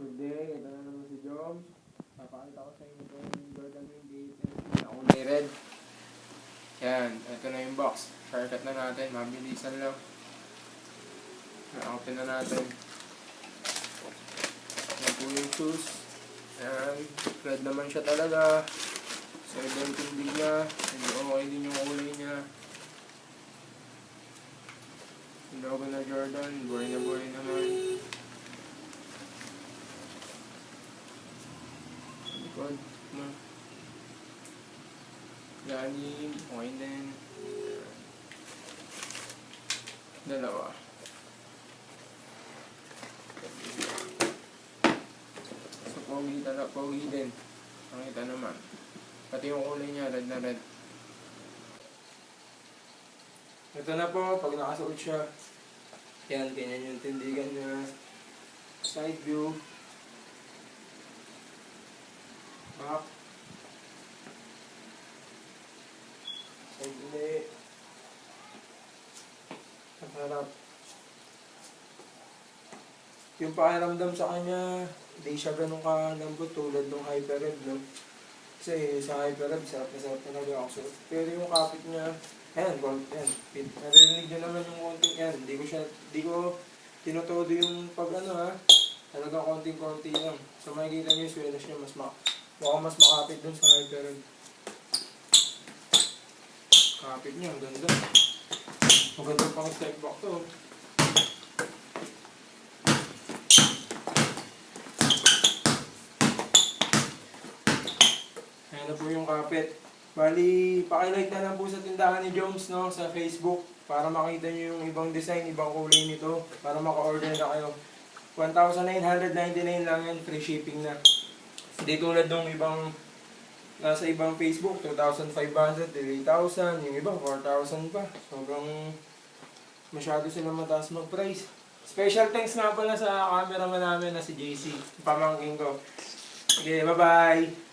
Good day, ito na naman si Joms. Papakita ko sa inyo itong Jordan 28 na kulay red. Yan, ito na yung box. Shortcut na natin, mabilisan lang. Na-open na natin. Yan po yung shoes. Yan, red naman siya talaga. 17 din niya. Hindi okay din yung kulay niya. Yung logo na Jordan, buhay naman. Likod mo. Galing, okay din. Dalawa. So, pogi din. Nakita naman. Pati yung kulay niya, red na red. Ito na po, pag nakasuot siya. Yan, ganyan yung tindigan niya. Side view. Back. Side ulit. Ang harap. Yung pakiramdam sa kanya, hindi siya ganun kalambot tulad ng Hyper-Red, no? Kasi sa Hyper-Red, sarap talaga ako suot. Pero yung kapit niya, ayan, narinig nyo naman yung konting yan. Hindi ko tinutodo yung talagang konting-konti lang. So makikita nyo yung swelas niya, mukhang mas makapit dun sa Hyper-Red. Kapit niya, ang ganda. Magandang pang-step back to. Ayan na po yung kapit. Bali, pakilike na lang po sa tindahan ni Joms, no, sa Facebook para makita nyo yung ibang design, ibang kulay nito para maka-order na kayo. 1,999 lang yan, free shipping na. Hindi tulad nung nasa ibang Facebook, 2,500, 3,000, yung iba 4,000 pa. Sobrang masyado sila mataas mag-price. Special thanks nga pala sa cameraman namin na si JC, pamangking ko. Okay, bye-bye!